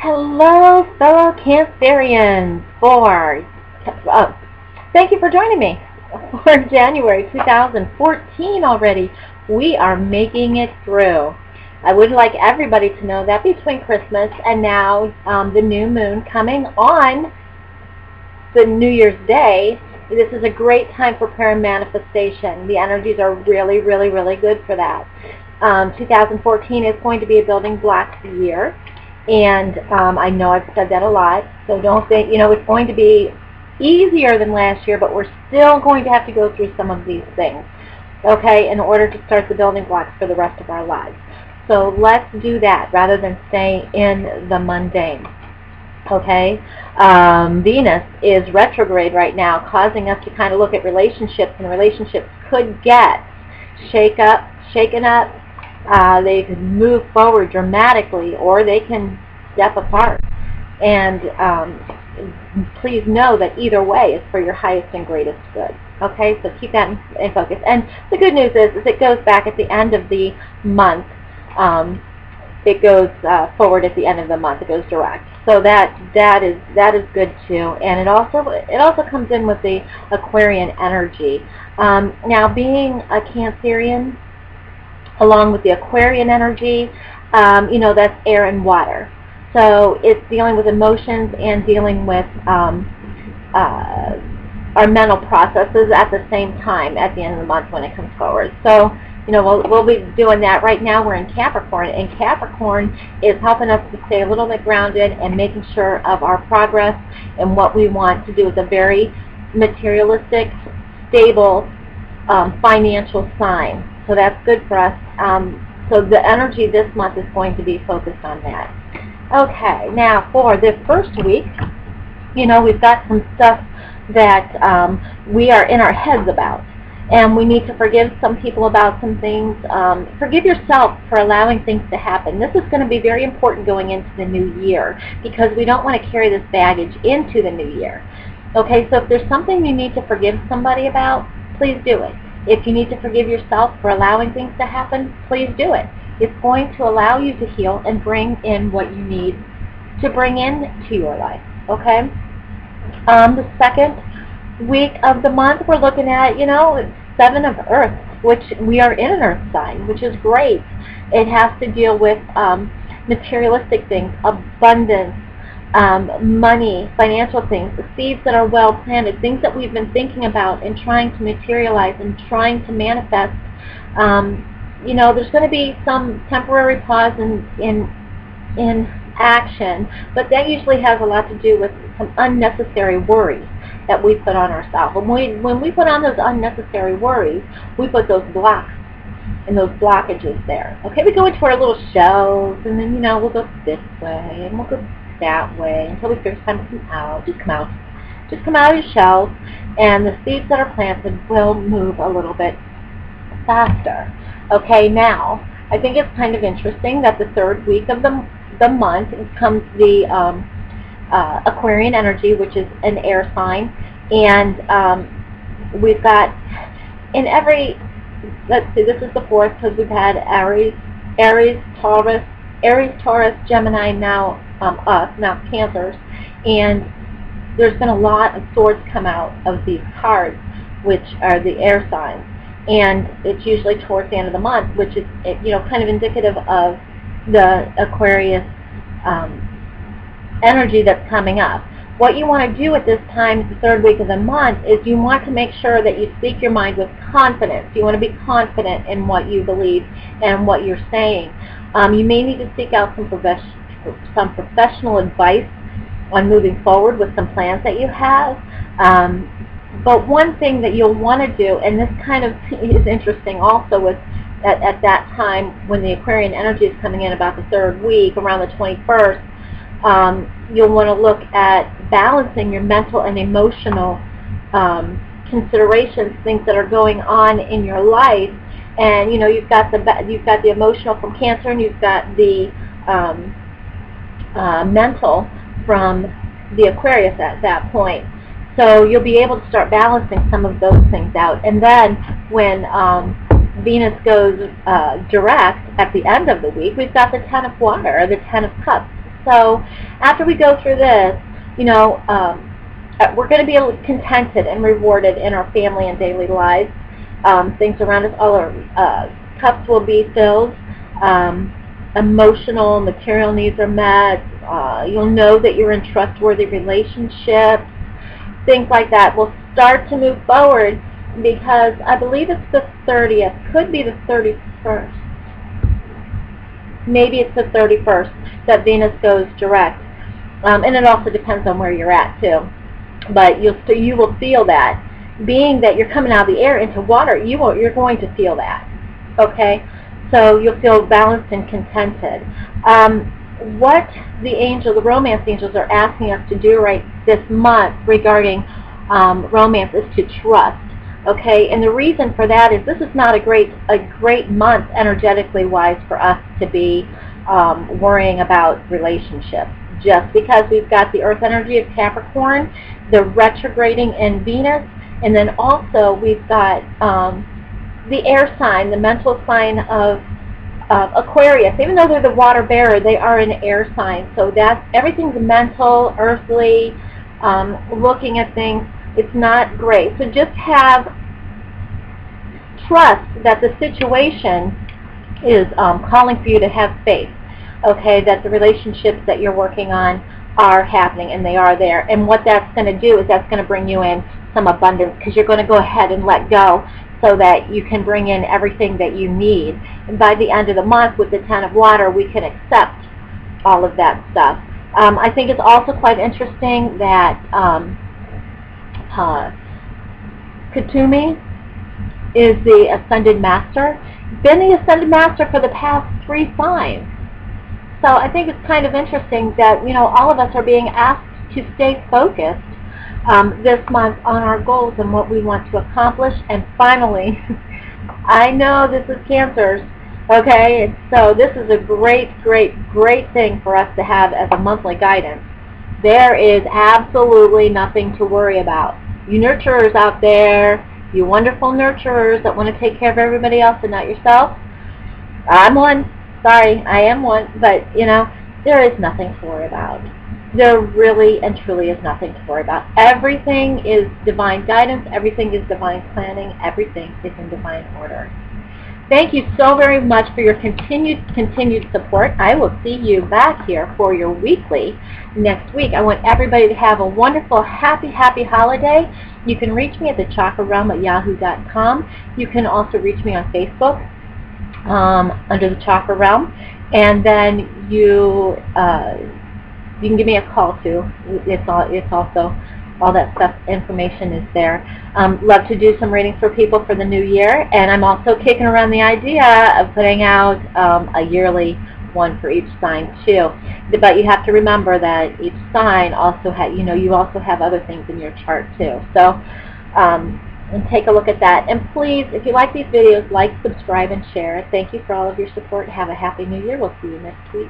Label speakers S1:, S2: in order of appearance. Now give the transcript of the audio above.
S1: Hello, fellow Cancerians. Thank you for joining me for January 2014 already. We are making it through. I would like everybody to know that between Christmas and now the new moon coming on the New Year's Day, this is a great time for prayer and manifestation. The energies are really, really, really good for that. 2014 is going to be a building blocks year. And I know I've said that a lot, so don't think, it's going to be easier than last year, but we're still going to have to go through some of these things, okay, in order to start the building blocks for the rest of our lives. So let's do that rather than stay in the mundane, okay? Venus is retrograde right now, causing us to kind of look at relationships, and relationships could get shaken up. They can move forward dramatically, or they can step apart. And please know that either way is for your highest and greatest good. Okay, so keep that in focus. And the good news is it goes back at the end of the month. It goes forward at the end of the month. It goes direct. So that is good too. And it also comes in with the Aquarian energy. Now, being a Cancerian, along with the Aquarian energy, that's air and water. So it's dealing with emotions and dealing with our mental processes at the same time at the end of the month when it comes forward. So, we'll be doing that. Right now we're in Capricorn, and Capricorn is helping us to stay a little bit grounded and making sure of our progress and what we want to do. It's a very materialistic, stable, financial sign. So that's good for us. So the energy this month is going to be focused on that. Okay, now for the first week, we've got some stuff that we are in our heads about. And we need to forgive some people about some things. Forgive yourself for allowing things to happen. This is going to be very important going into the new year, because we don't want to carry this baggage into the new year. Okay, so if there's something you need to forgive somebody about, please do it. If you need to forgive yourself for allowing things to happen, please do it. It's going to allow you to heal and bring in what you need to bring into your life, okay? The second week of the month, we're looking at, Seven of Earth, which we are in an Earth sign, which is great. It has to deal with materialistic things, abundance, money, financial things, the seeds that are well planted, things that we've been thinking about and trying to materialize and trying to manifest. There's going to be some temporary pause in action, but that usually has a lot to do with some unnecessary worries that we put on ourselves. When we put on those unnecessary worries, we put those blocks and those blockages there. Okay, we go into our little shells, and then we'll go this way and we'll go that way until we figure it's time to come out. Just come out of your shells, and the seeds that are planted will move a little bit faster. Okay, now I think it's kind of interesting that the third week of the month comes the Aquarian energy, which is an air sign, and we've got in every, let's see, this is the fourth, because we've had Aries, Taurus, Gemini, now now Cancers, and there's been a lot of swords come out of these cards, which are the air signs, and it's usually towards the end of the month, which is kind of indicative of the Aquarius energy that's coming up. What you want to do at this time, the third week of the month, is you want to make sure that you speak your mind with confidence. You want to be confident in what you believe and what you're saying. You may need to seek out some professional advice on moving forward with some plans that you have. But one thing that you'll want to do, and this kind of is interesting also with at that time when the Aquarian energy is coming in about the third week, around the 21st, you'll want to look at balancing your mental and emotional considerations, things that are going on in your life. And you've got the emotional from Cancer, and you've got the mental from the Aquarius at that point. So you'll be able to start balancing some of those things out. And then when Venus goes direct at the end of the week, we've got the Ten of Water, or the Ten of Cups. So after we go through this, you know, we're going to be contented and rewarded in our family and daily lives. Things around us, all our cups will be filled. Emotional, material needs are met. You'll know that you're in trustworthy relationships. Things like that will start to move forward, because I believe it's the 30th, could be the 31st. Maybe it's the 31st that Venus goes direct. And it also depends on where you're at, too. But you will feel that. Being that you're coming out of the air into water, you're going to feel that. Okay? So you'll feel balanced and contented. What the romance angels are asking us to do right this month regarding romance is to trust. Okay? And the reason for that is this is not a great month energetically wise for us to be worrying about relationships. Just because we've got the earth energy of Capricorn, the retrograding in Venus, and then also we've got the air sign, the mental sign of Aquarius. Even though they're the water bearer, they are an air sign. So that's everything's mental, earthly, looking at things. It's not great. So just have trust that the situation is calling for you to have faith. Okay, that the relationships that you're working on are happening, and they are there. And what that's going to do is that's going to bring you in some abundance, because you're going to go ahead and let go so that you can bring in everything that you need. And by the end of the month, with the 10 of water, we can accept all of that stuff. I think it's also quite interesting that Katumi is the Ascended Master. Been the Ascended Master for the past 3 signs. So I think it's kind of interesting that, you know, all of us are being asked to stay focused this month on our goals and what we want to accomplish. And finally, I know this is Cancers, okay? So this is a great thing for us to have as a monthly guidance. There is absolutely nothing to worry about. You nurturers out there, you wonderful nurturers that want to take care of everybody else and not yourself, I'm one. Sorry, I am one, but, you know, there is nothing to worry about. There really and truly is nothing to worry about. Everything is divine guidance. Everything is divine planning. Everything is in divine order. Thank you so very much for your continued support. I will see you back here for your weekly next week. I want everybody to have a wonderful, happy holiday. You can reach me at thechakrarealm@yahoo.com. You can also reach me on Facebook under the Chakra Realm, and then you can give me a call too. It's also all that stuff, information is there. Love to do some readings for people for the new year, and I'm also kicking around the idea of putting out a yearly one for each sign too. But you have to remember that each sign also you also have other things in your chart too. So and take a look at that. And please, if you like these videos, like, subscribe, and share. Thank you for all of your support. Have a happy new year. We'll see you next week.